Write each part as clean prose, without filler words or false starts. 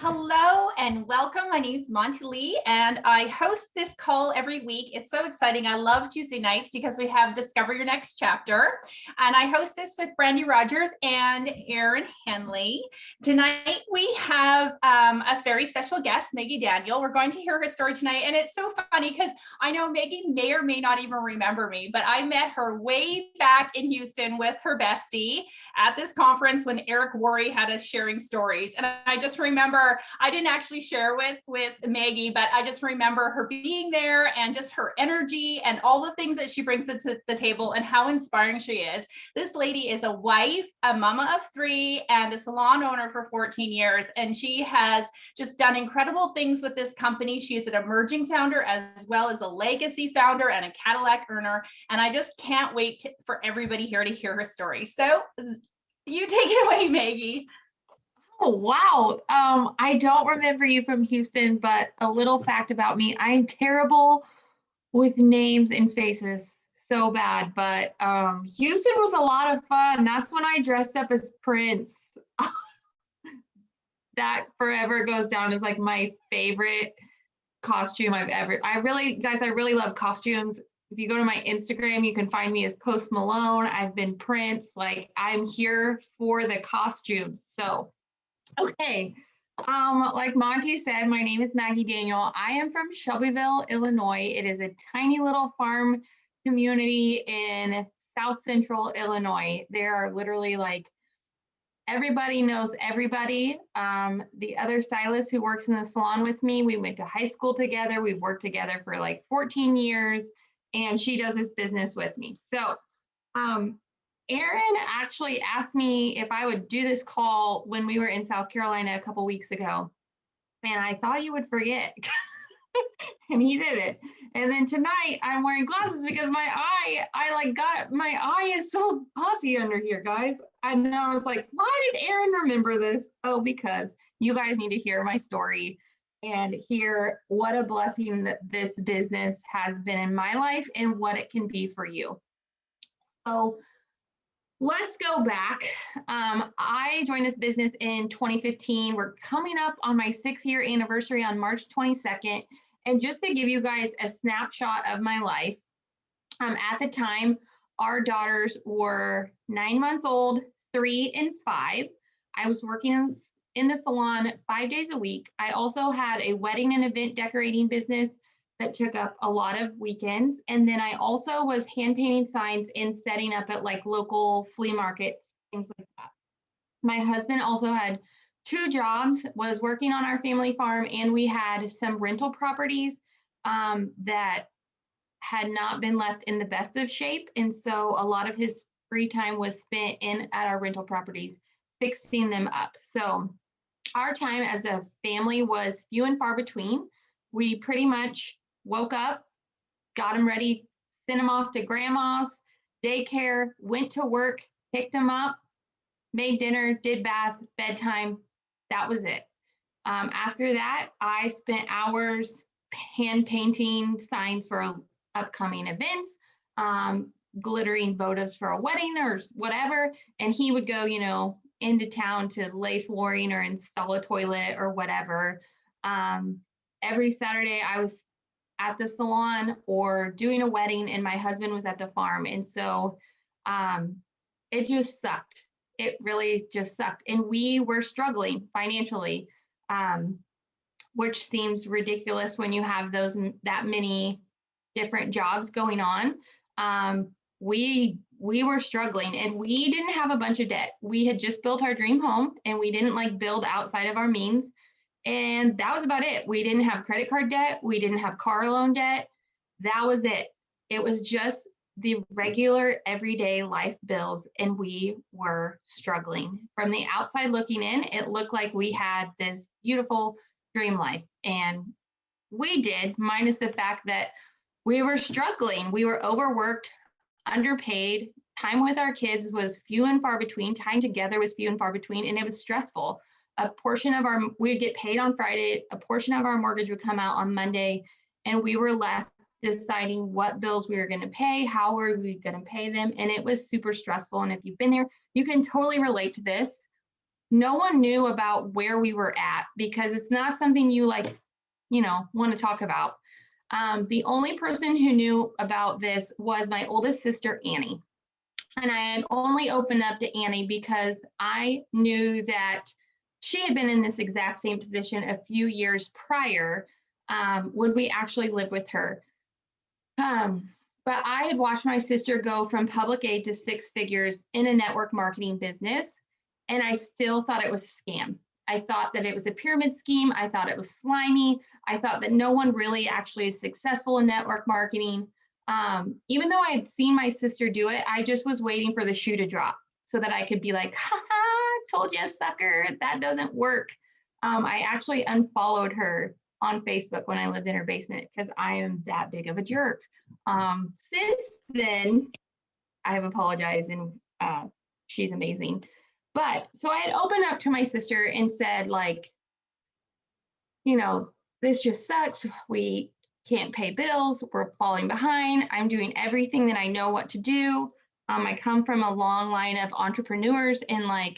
Hello and welcome. My name is Monty Lee, and I host this call every week. It's so exciting. I love Tuesday nights because we have Discover Your Next Chapter. And I host this with Brandy Rogers and Erin Henley. Tonight, we have a very special guest, Maggie Daniel. We're going to hear her story tonight. And it's so funny because I know Maggie may or may not even remember me, but I met her way back in Houston with her bestie at this conference when Eric Worre had us sharing stories. And I just remember I didn't actually share with Maggie, but I just remember her being there and just her energy and all the things that she brings to the table and how inspiring she is. This lady is a wife, a mama of 3, and a salon owner for 14 years. And she has just done incredible things with this company. She is an emerging founder as well as a legacy founder and a Cadillac earner. And I just can't wait for everybody here to hear her story. So you take it away, Maggie. Oh, wow. I don't remember you from Houston, but a little fact about me, I'm terrible with names and faces, so bad. But Houston was a lot of fun. That's when I dressed up as Prince. That forever goes down as like my favorite costume I really love costumes. If you go to my Instagram, you can find me as Post Malone. I've been Prince. Like, I'm here for the costumes. So okay. Like Monty said, my name is Maggie Daniel. I am from Shelbyville, Illinois. It is a tiny little farm community in South Central Illinois. There are literally like everybody knows everybody. The other stylist who works in the salon with me, we went to high school together. We've worked together for like 14 years, and she does this business with me. So, Erin actually asked me if I would do this call when we were in South Carolina a couple weeks ago. And I thought you would forget. And he did it. And then tonight I'm wearing glasses because my eye is so puffy under here, guys. And I was like, why did Erin remember this? Oh, because you guys need to hear my story and hear what a blessing that this business has been in my life and what it can be for you. So let's go back. I joined this business in 2015. We're coming up on my 6-year anniversary on March 22nd. And just to give you guys a snapshot of my life, at the time, our daughters were 9 months old, 3 and 5. I was working in the salon 5 days a week. I also had a wedding and event decorating business that took up a lot of weekends. And then I also was hand painting signs and setting up at like local flea markets, things like that. My husband also had 2 jobs, was working on our family farm, and we had some rental properties that had not been left in the best of shape. And so a lot of his free time was spent in at our rental properties, fixing them up. So our time as a family was few and far between. We pretty much woke up, got them ready, sent them off to grandma's, daycare, went to work, picked them up, made dinner, did bath, bedtime. That was it. After that, I spent hours hand painting signs for upcoming events, glittering votives for a wedding or whatever. And he would go, into town to lay flooring or install a toilet or whatever. Every Saturday, I was at the salon or doing a wedding, and my husband was at the farm. And so it just sucked. It really just sucked. And we were struggling financially, which seems ridiculous when you have that many different jobs going on. We were struggling, and we didn't have a bunch of debt. We had just built our dream home, and we didn't like build outside of our means. And that was about it. We didn't have credit card debt. We didn't have car loan debt. That was it. It was just the regular everyday life bills, and we were struggling. From the outside looking in, it looked like we had this beautiful dream life, and we did, minus the fact that we were struggling. We were overworked, underpaid. Time with our kids was few and far between. Time together was few and far between, and it was stressful. We'd get paid on Friday, a portion of our mortgage would come out on Monday, and we were left deciding what bills we were going to pay, how were we going to pay them, and it was super stressful. And if you've been there, you can totally relate to this. no one knew about where we were at because it's not something you like, want to talk about. The only person who knew about this was my oldest sister, Annie. And I had only opened up to Annie because I knew that she had been in this exact same position a few years prior when we actually lived with her. But I had watched my sister go from public aid to six figures in a network marketing business, and I still thought it was a scam. I thought that it was a pyramid scheme. I thought it was slimy. I thought that no one really actually is successful in network marketing. Even though I had seen my sister do it, I just was waiting for the shoe to drop so that I could be like, ha, told you, sucker, that doesn't work. I actually unfollowed her on Facebook when I lived in her basement because I am that big of a jerk. Since then, I have apologized and she's amazing. But so I had opened up to my sister and said, like, this just sucks. We can't pay bills. We're falling behind. I'm doing everything that I know what to do. I come from a long line of entrepreneurs and I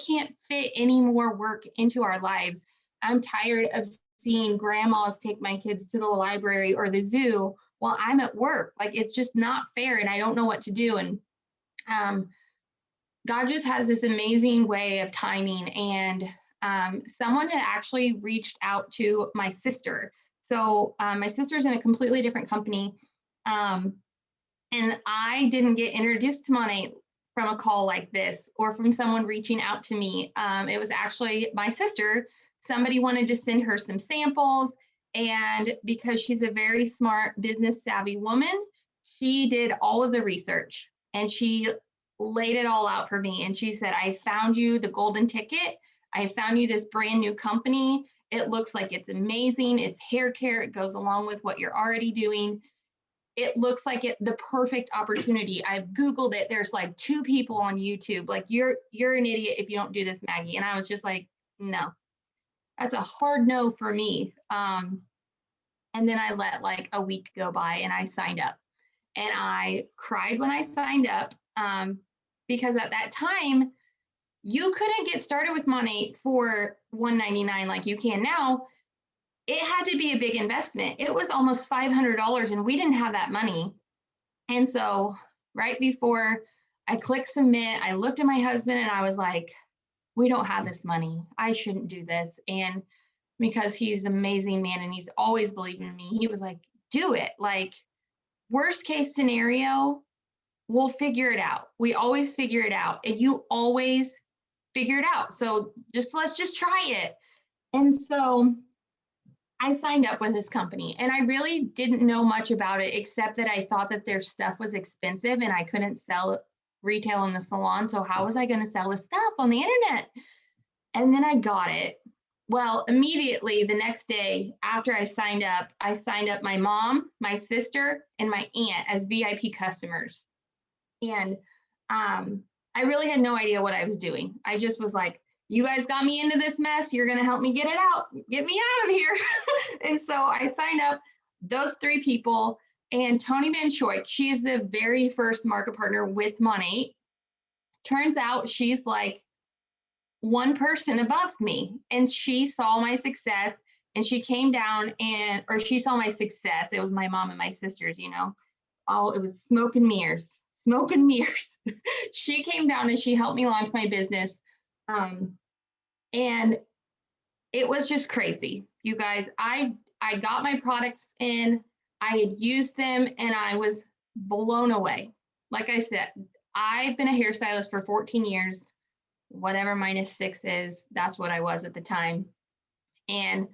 can't fit any more work into our lives. I'm tired of seeing grandmas take my kids to the library or the zoo while I'm at work. Like, it's just not fair and I don't know what to do. And God just has this amazing way of timing. And someone had actually reached out to my sister. So my sister's in a completely different company. And I didn't get introduced to Monat from a call like this or from someone reaching out to me. It was actually my sister. Somebody wanted to send her some samples. And because she's a very smart, business savvy woman, she did all of the research and she laid it all out for me. And she said, I found you the golden ticket. I found you this brand new company. It looks like it's amazing. It's hair care. It goes along with what you're already doing. It looks like the perfect opportunity. I've Googled it. There's like 2 people on YouTube. Like, you're an idiot if you don't do this, Maggie. And I was just like, no, that's a hard no for me. And then I let like a week go by and I signed up. And I cried when I signed up because at that time, you couldn't get started with Monat for $199 like you can now. It had to be a big investment. It was almost $500 and we didn't have that money. And so right before I clicked submit, I looked at my husband and I was like, we don't have this money. I shouldn't do this. And because he's an amazing man and he's always believed in me, he was like, do it. Like, worst case scenario, we'll figure it out. We always figure it out. And you always figure it out. So let's just try it. And so I signed up with this company and I really didn't know much about it, except that I thought that their stuff was expensive and I couldn't sell retail in the salon. So how was I going to sell the stuff on the internet? And then I got it. Well, immediately the next day after I signed up my mom, my sister, and my aunt as VIP customers. And I really had no idea what I was doing. I just was like, you guys got me into this mess. You're going to help me get it out. Get me out of here. And so I signed up those 3 people. And Tony Van Schoik, she is the very first market partner with Monat. Turns out she's like one person above me. And she saw my success and she came down she saw my success. It was my mom and my sisters, it was smoke and mirrors. She came down and she helped me launch my business. And it was just crazy. You guys, I got my products in, I had used them and I was blown away. Like I said, I've been a hairstylist for 14 years, whatever -6 is, that's what I was at the time. And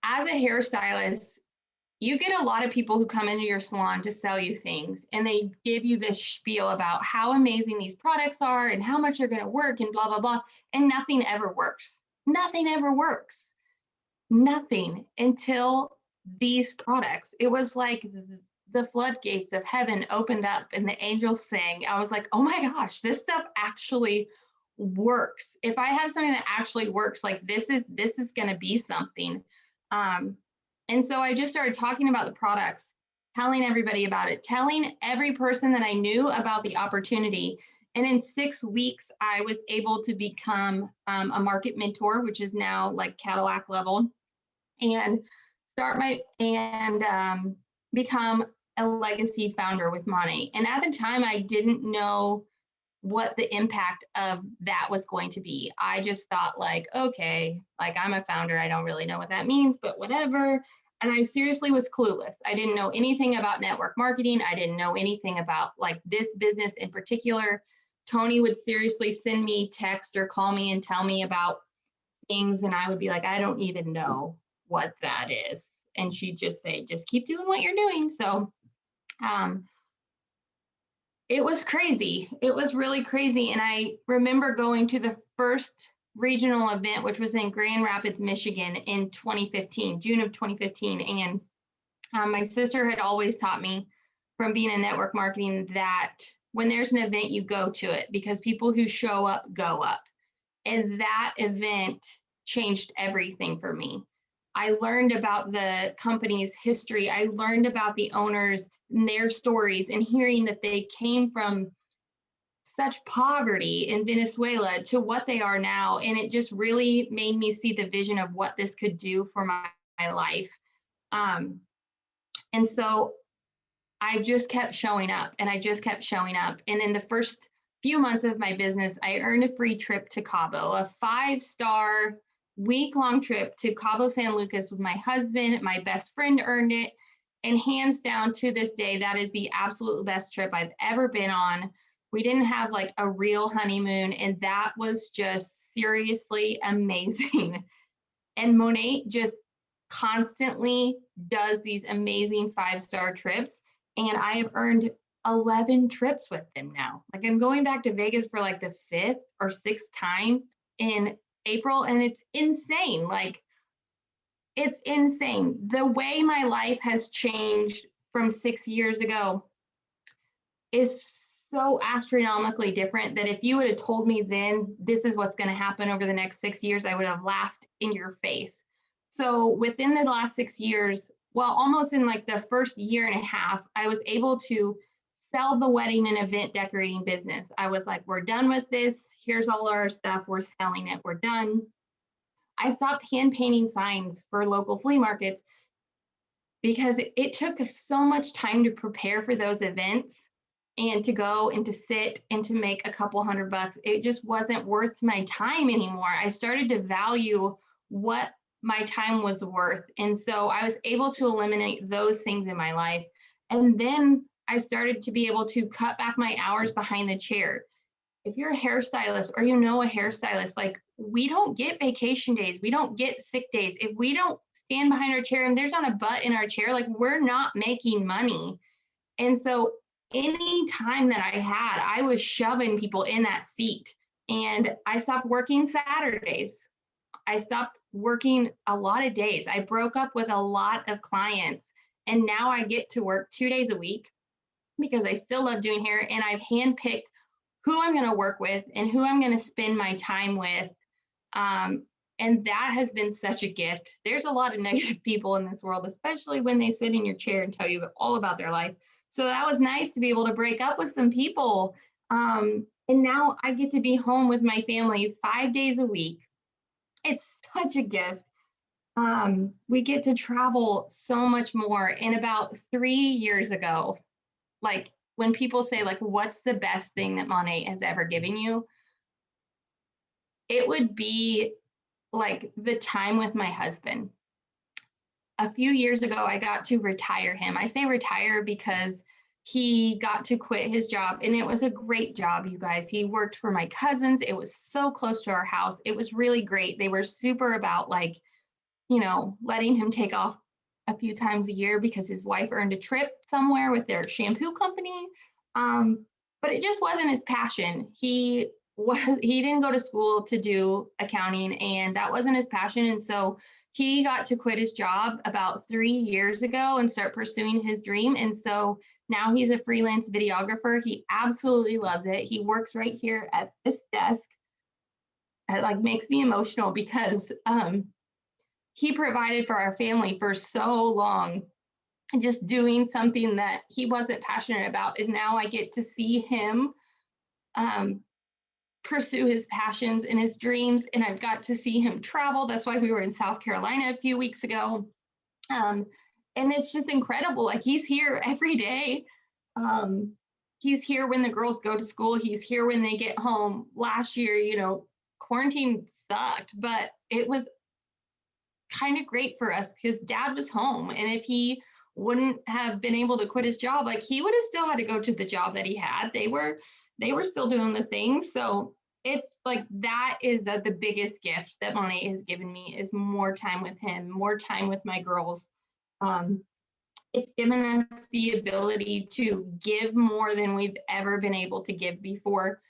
as a hairstylist, you get a lot of people who come into your salon to sell you things and they give you this spiel about how amazing these products are and how much they're going to work and blah, blah, blah. And nothing ever works. Nothing ever works. Nothing until these products. It was like the floodgates of heaven opened up and the angels sang. I was like, oh my gosh, this stuff actually works. If I have something that actually works, like this is going to be something. And so I just started talking about the products, telling everybody about it, telling every person that I knew about the opportunity. And in 6 weeks, I was able to become a market mentor, which is now like Cadillac level, and become a legacy founder with Monat. And at the time, I didn't know what the impact of that was going to be. I just thought like, okay, like I'm a founder. I don't really know what that means, but whatever. And I seriously was clueless. I didn't know anything about network marketing. I didn't know anything about like this business in particular. Tony would seriously send me text or call me and tell me about things. And I would be like, I don't even know what that is. And she'd just say, just keep doing what you're doing. So it was crazy. It was really crazy. And I remember going to the first regional event, which was in Grand Rapids, Michigan in 2015, June of 2015. And my sister had always taught me from being in network marketing that when there's an event, you go to it because people who show up, go up. And that event changed everything for me. I learned about the company's history. I learned about the owners and their stories, and hearing that they came from such poverty in Venezuela to what they are now. And it just really made me see the vision of what this could do for my life. And so I just kept showing up and I just kept showing up. And in the first few months of my business, I earned a free trip to Cabo, a 5-star week-long trip to Cabo San Lucas with my husband. My best friend earned it. And hands down to this day, that is the absolute best trip I've ever been on. We didn't have like a real honeymoon, and that was just seriously amazing. And Monat just constantly does these amazing 5-star trips. And I have earned 11 trips with them now. Like I'm going back to Vegas for like the 5th or 6th time in April, and it's insane. Like it's insane. The way my life has changed from 6 years ago is so astronomically different that if you would have told me then this is what's going to happen over the next 6 years, I would have laughed in your face. So within the last 6 years, well, almost in like the first year and a half, I was able to sell the wedding and event decorating business. I was like, we're done with this. Here's all our stuff. We're selling it. We're done. I stopped hand painting signs for local flea markets because it took so much time to prepare for those events and to go and to sit and to make a couple $100. It just wasn't worth my time anymore. I started to value what my time was worth. And so I was able to eliminate those things in my life. And then I started to be able to cut back my hours behind the chair. If you're a hairstylist or you know a hairstylist, like we don't get vacation days, we don't get sick days. If we don't stand behind our chair and there's not a butt in our chair, like we're not making money. And so any time that I had, I was shoving people in that seat. And I stopped working Saturdays. I stopped working a lot of days. I broke up with a lot of clients. And now I get to work 2 days a week because I still love doing hair. And I've handpicked who I'm going to work with and who I'm going to spend my time with. And that has been such a gift. There's a lot of negative people in this world, especially when they sit in your chair and tell you all about their life. So that was nice to be able to break up with some people. And now I get to be home with my family 5 days a week. It's such a gift. We get to travel so much more. And about 3 years ago, like when people say like, what's the best thing that Monat has ever given you? It would be like the time with my husband. A few years ago, I got to retire him. I say retire because he got to quit his job, and it was a great job, you guys. He worked for my cousins. It was so close to our house. It was really great. They were super about like, you know, letting him take off a few times a year because his wife earned a trip somewhere with their shampoo company. But it just wasn't his passion. He didn't go to school to do accounting, and that wasn't his passion. And so he got to quit his job about 3 years ago and start pursuing his dream. And so now he's a freelance videographer. He absolutely loves it. He works right here at this desk. It like makes me emotional because he provided for our family for so long, just doing something that he wasn't passionate about. And now I get to see him pursue his passions and his dreams. And I've got to see him travel. That's why we were in South Carolina a few weeks ago. And it's just incredible. Like, he's here every day. He's here when the girls go to school. He's here when they get home. Last year, quarantine sucked, but it was kind of great for us because dad was home. And if he wouldn't have been able to quit his job, like, he would have still had to go to the job that he had. They were still doing the things. So it's like, that is the biggest gift that Monet has given me, is more time with him, more time with my girls. It's given us the ability to give more than we've ever been able to give before.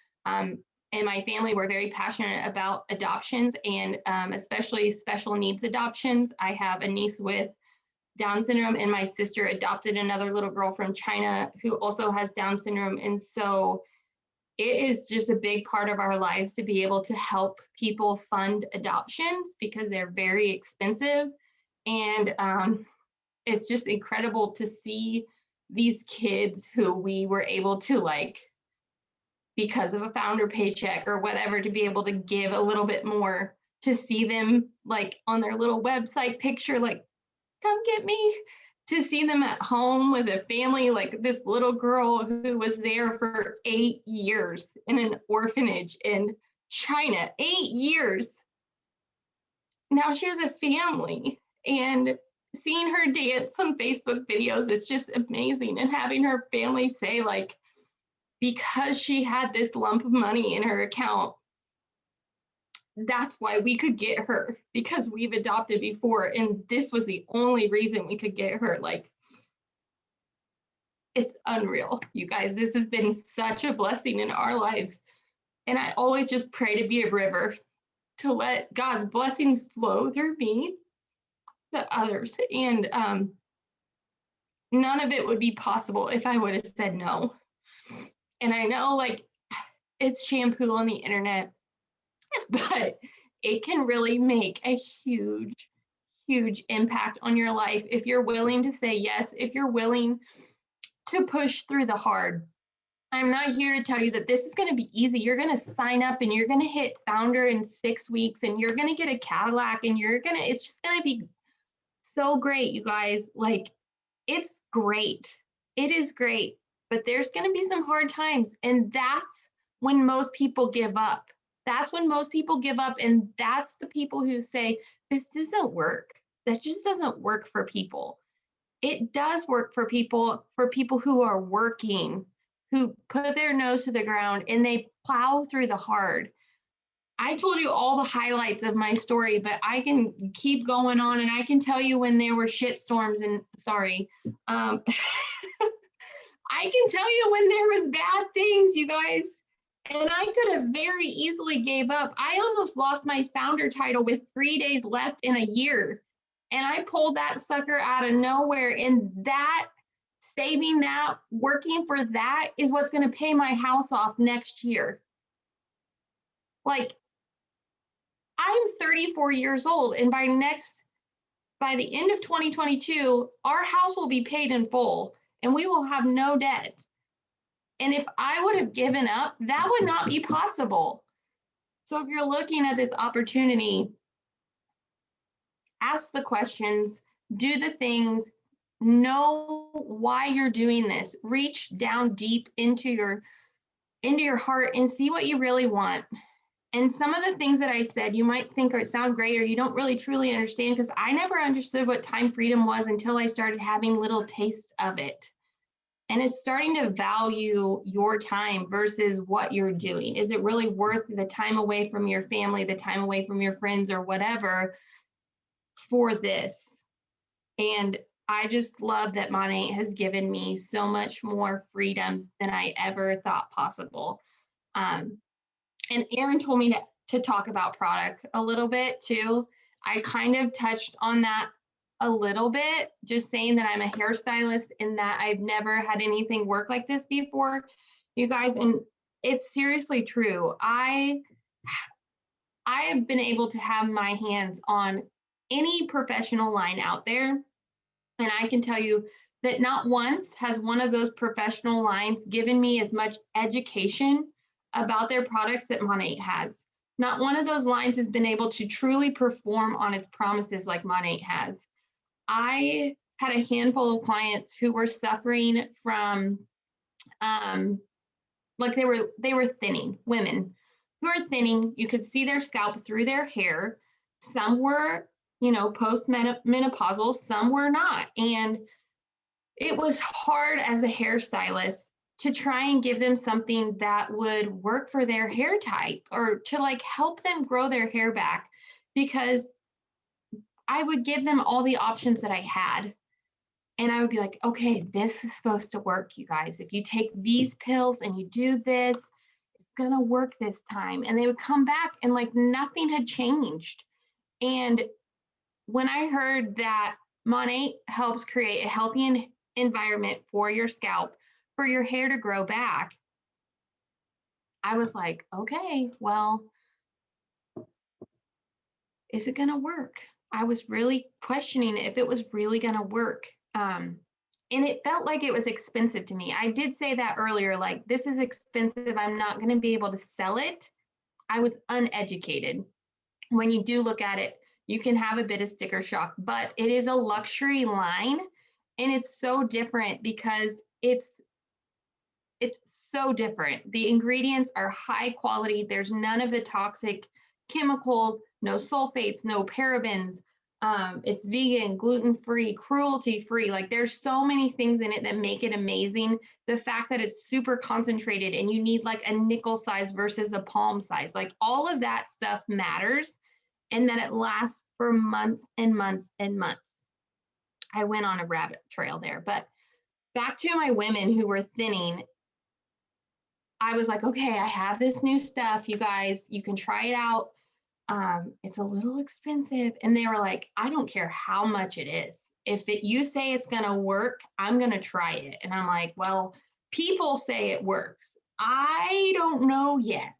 And my family, we're very passionate about adoptions, and especially special needs adoptions. I have a niece with Down syndrome, and my sister adopted another little girl from China who also has Down syndrome. And so it is just a big part of our lives to be able to help people fund adoptions, because they're very expensive. And it's just incredible to see these kids who we were able to, like, because of a founder paycheck or whatever, to be able to give a little bit more, to see them like on their little website picture, like, come get me, to see them at home with a family, like this little girl who was there for 8 years in an orphanage in China, 8 years. Now she has a family, and seeing her dance on Facebook videos, it's just amazing. And having her family say, like, because she had this lump of money in her account, that's why we could get her, because we've adopted before, and this was the only reason we could get her. Like, it's unreal, you guys. This has been such a blessing in our lives. And I always just pray to be a river, to let God's blessings flow through me to others. And none of it would be possible if I would have said no. And I know, like, it's shampoo on the internet, but it can really make a huge, huge impact on your life if you're willing to say yes, if you're willing to push through the hard. I'm not here to tell you that this is going to be easy. You're going to sign up and you're going to hit founder in 6 weeks, and you're going to get a Cadillac, and it's just going to be so great, you guys. Like, it's great. It is great. But there's going to be some hard times, and that's when most people give up. That's when most people give up, and that's the people who say, this doesn't work. That just doesn't work for people. It does work for people who are working, who put their nose to the ground, and they plow through the hard. I told you all the highlights of my story, but I can keep going on, and I can tell you when there were shit storms, and I can tell you when there was bad things, you guys. And I could have very easily gave up. I almost lost my founder title with 3 days left in a year. And I pulled that sucker out of nowhere. And that, saving that, working for that is what's going to pay my house off next year. Like, I'm 34 years old, and by the end of 2022, our house will be paid in full, and we will have no debt. And if I would have given up, that would not be possible. So if you're looking at this opportunity, ask the questions, do the things, know why you're doing this, reach down deep into your heart and see what you really want. And some of the things that I said, you might think or sound great, or you don't really truly understand, because I never understood what time freedom was until I started having little tastes of it. And it's starting to value your time versus what you're doing. Is it really worth the time away from your family, the time away from your friends or whatever for this? And I just love that Monet has given me so much more freedoms than I ever thought possible. And Erin told me to talk about product a little bit too. I kind of touched on that a little bit, just saying that I'm a hairstylist and that I've never had anything work like this before, you guys. And it's seriously true. I have been able to have my hands on any professional line out there. And I can tell you that not once has one of those professional lines given me as much education about their products that Monat has. Not one of those lines has been able to truly perform on its promises like Monat has. I had a handful of clients who were suffering from like they were thinning, women who are thinning. You could see their scalp through their hair. Some were, post-menopausal, some were not. And it was hard as a hairstylist to try and give them something that would work for their hair type or to like help them grow their hair back, because I would give them all the options that I had. And I would be like, okay, this is supposed to work, you guys. If you take these pills and you do this, it's going to work this time. And they would come back and like nothing had changed. And when I heard that Monat helps create a healthy environment for your scalp, for your hair to grow back, I was like, okay, well, is it going to work? I was really questioning if it was really going to work. And it felt like it was expensive to me. I did say that earlier, like, this is expensive. I'm not going to be able to sell it. I was uneducated. When you do look at it, you can have a bit of sticker shock, but it is a luxury line. And it's so different because it's so different. The ingredients are high quality. There's none of the toxic chemicals, no sulfates, no parabens. It's vegan, gluten-free, cruelty-free. Like there's so many things in it that make it amazing. The fact that it's super concentrated and you need like a nickel size versus a palm size, like all of that stuff matters, and that it lasts for months and months and months. I went on a rabbit trail there, but back to my women who were thinning. I was like, okay, I have this new stuff, you guys, you can try it out. It's a little expensive. And they were like, I don't care how much it is. If you say it's going to work, I'm going to try it. And I'm like, well, people say it works. I don't know yet.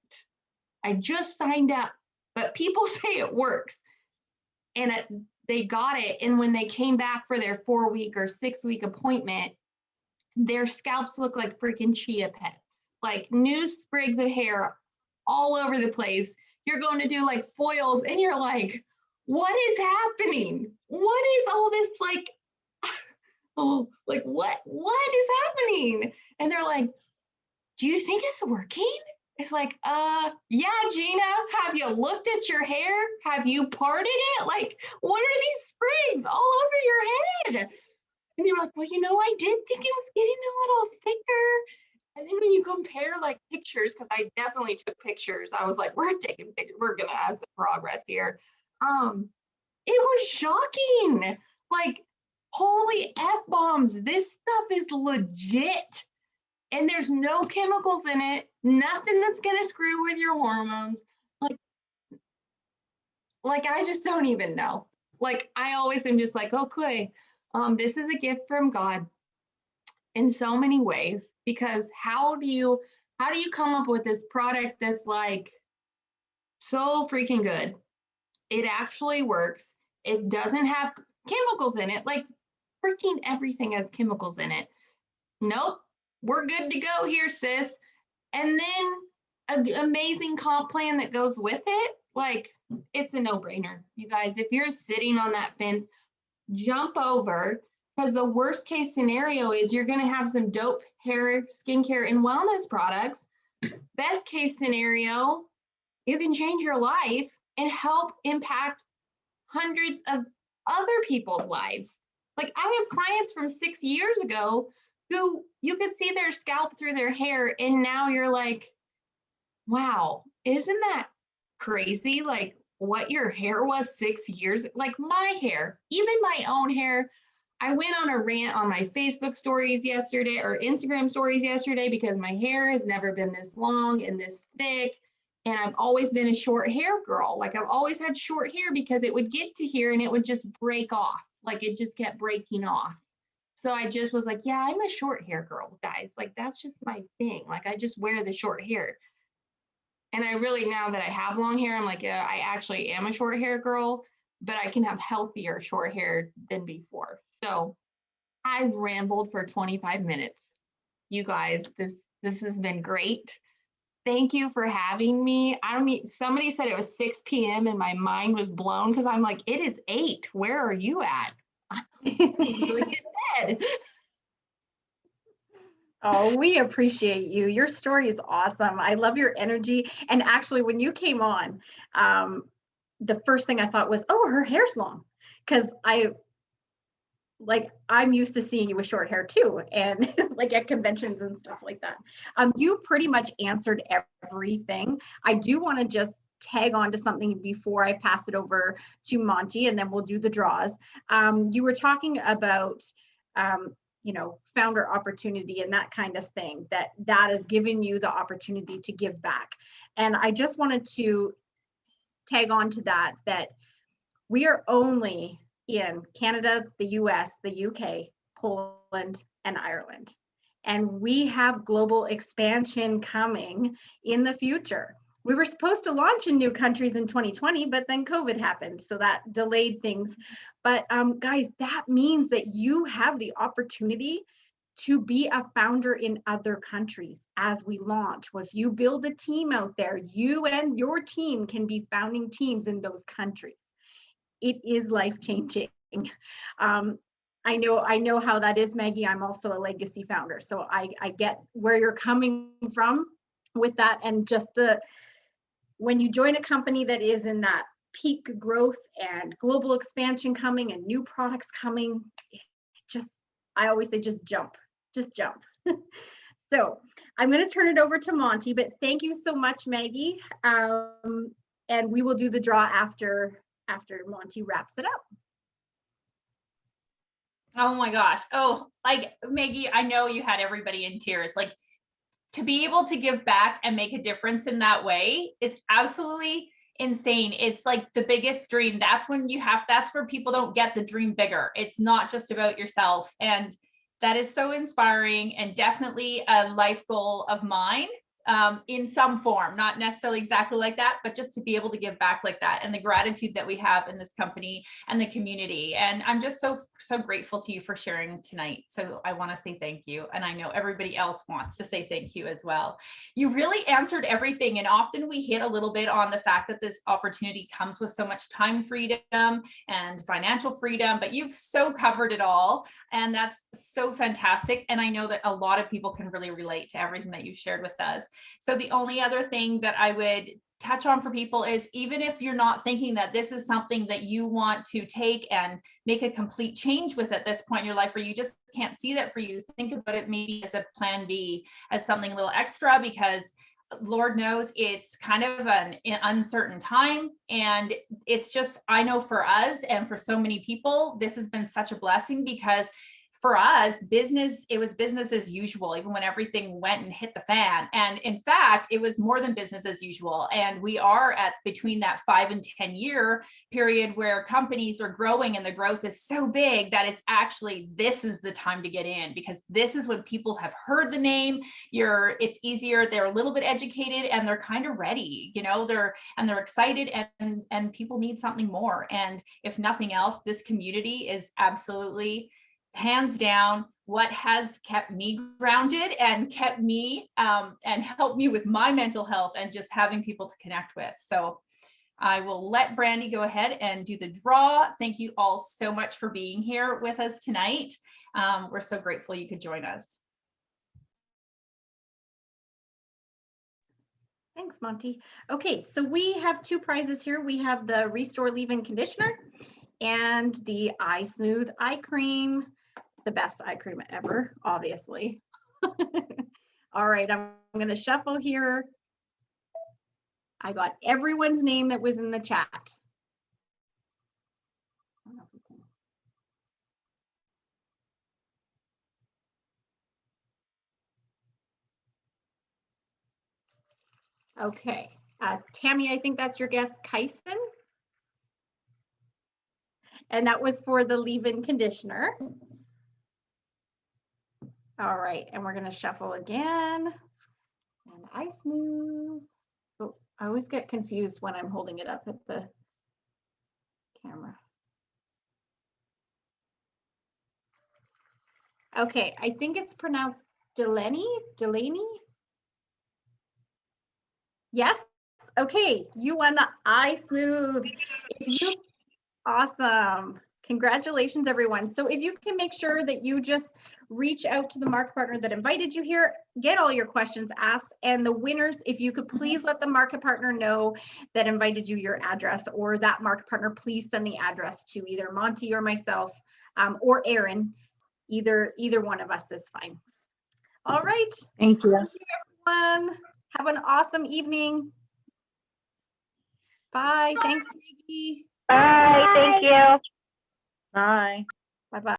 I just signed up, but people say it works. And they got it. And when they came back for their 4-week or 6-week appointment, their scalps look like freaking chia pets, like new sprigs of hair all over the place. You're going to do like foils and you're like, what is happening? What is all this like, oh, like what is happening? And they're like, do you think it's working? It's like, yeah, Gina, have you looked at your hair? Have you parted it? Like, what are these sprigs all over your head? And they were like, well, I did think it was getting a little thicker. And then when you compare like pictures, because I definitely took pictures, I was like, we're taking pictures, we're gonna have some progress here. It was shocking. Like, holy F-bombs, this stuff is legit. And there's no chemicals in it, nothing that's gonna screw with your hormones. Like I just don't even know. Like I always am just like, okay, this is a gift from God in so many ways, because how do you come up with this product that's like so freaking good? It actually works. It doesn't have chemicals in it. Like freaking everything has chemicals in it. Nope, we're good to go here, sis. And then an amazing comp plan that goes with it. Like it's a no-brainer, you guys. If you're sitting on that fence, jump over, because the worst case scenario is you're going to have some dope hair, skincare, and wellness products. Best case scenario, you can change your life and help impact hundreds of other people's lives. Like I have clients from 6 years ago who you could see their scalp through their hair, and now you're like, wow, isn't that crazy? Like what your hair was 6 years, like my hair, even my own hair. I went on a rant on my Facebook stories yesterday or Instagram stories yesterday because my hair has never been this long and this thick. And I've always been a short hair girl. Like I've always had short hair because it would get to here and it would just break off. Like it just kept breaking off. So I just was like, yeah, I'm a short hair girl, guys. Like that's just my thing. Like I just wear the short hair. And I really, now that I have long hair, I'm like, yeah, I actually am a short hair girl, but I can have healthier short hair than before. So I've rambled for 25 minutes. You guys, this has been great. thank you for having me. I mean, somebody said it was 6 p.m. and my mind was blown because I'm like, it is 8. Where are you at? I usually get bed. Oh, we appreciate you. Your story is awesome. I love your energy. And actually, when you came on, the first thing I thought was, oh, her hair's long. Because I'm used to seeing you with short hair too, and like at conventions and stuff like that. You pretty much answered everything. I do want to just tag on to something before I pass it over to Monty, and then we'll do the draws. You were talking about, founder opportunity and that kind of thing, that has given you the opportunity to give back. And I just wanted to tag on to that we are only in Canada, the US, the UK, Poland, and Ireland. And we have global expansion coming in the future. We were supposed to launch in new countries in 2020, but then COVID happened, so that delayed things. But guys, that means that you have the opportunity to be a founder in other countries as we launch. Well, if you build a team out there, you and your team can be founding teams in those countries. It is life-changing. I know how that is, Maggie. I'm also a legacy founder, so I get where you're coming from with that. And just when you join a company that is in that peak growth and global expansion coming and new products coming, I always say just jump. So I'm going to turn it over to Monty, but thank you so much, Maggie. And we will do the draw after Monty wraps it up. Oh my gosh. Oh, like Maggie, I know you had everybody in tears. Like, to be able to give back and make a difference in that way is absolutely insane. It's like the biggest dream. That's where people don't get the dream bigger. It's not just about yourself. And that is so inspiring and definitely a life goal of mine. In some form, not necessarily exactly like that, but just to be able to give back like that, and the gratitude that we have in this company and the community. And I'm just so grateful to you for sharing tonight. So I want to say thank you. And I know everybody else wants to say thank you as well. You really answered everything. And often we hit a little bit on the fact that this opportunity comes with so much time freedom and financial freedom, but you've so covered it all. And that's so fantastic. And I know that a lot of people can really relate to everything that you shared with us. So the only other thing that I would touch on for people is, even if you're not thinking that this is something that you want to take and make a complete change with at this point in your life, or you just can't see that for you, think about it maybe as a plan B, as something a little extra, because Lord knows it's kind of an uncertain time. And it's just, I know for us and for so many people, this has been such a blessing, because for us, it was business as usual, even when everything went and hit the fan. And in fact, it was more than business as usual. And we are at between that 5 and 10 year period where companies are growing, and the growth is so big that it's actually, this is the time to get in, because this is when people have heard the name. It's easier. They're a little bit educated and they're kind of ready, they're excited, and people need something more. And if nothing else, this community is absolutely, hands down, what has kept me grounded and kept me and helped me with my mental health and just having people to connect with. So I will let Brandy go ahead and do the draw. Thank you all so much for being here with us tonight. We're so grateful you could join us. Thanks, Monty. Okay, so we have 2 prizes here. We have the Restore Leave-In Conditioner and the Eye Smooth Eye Cream. The best eye cream ever, obviously. All right, I'm going to shuffle here. I got everyone's name that was in the chat. Okay, Tammy, I think that's your guest, Kyson. And that was for the leave-in conditioner. All right, and we're going to shuffle again. And Eye Smooth. Oh, I always get confused when I'm holding it up at the camera. Okay, I think it's pronounced Delaney. Yes. Okay, you won the iSmooth. If you, awesome. Congratulations, everyone. So if you can make sure that you just reach out to the market partner that invited you here, get all your questions asked, and the winners, if you could please let the market partner know that invited you your address, or that market partner, please send the address to either Monty or myself, or Aaron. Either one of us is fine. All right. Thank you. Thank you, everyone. Have an awesome evening. Bye. Thanks, Maggie. Bye. Thank you. Bye. Bye-bye.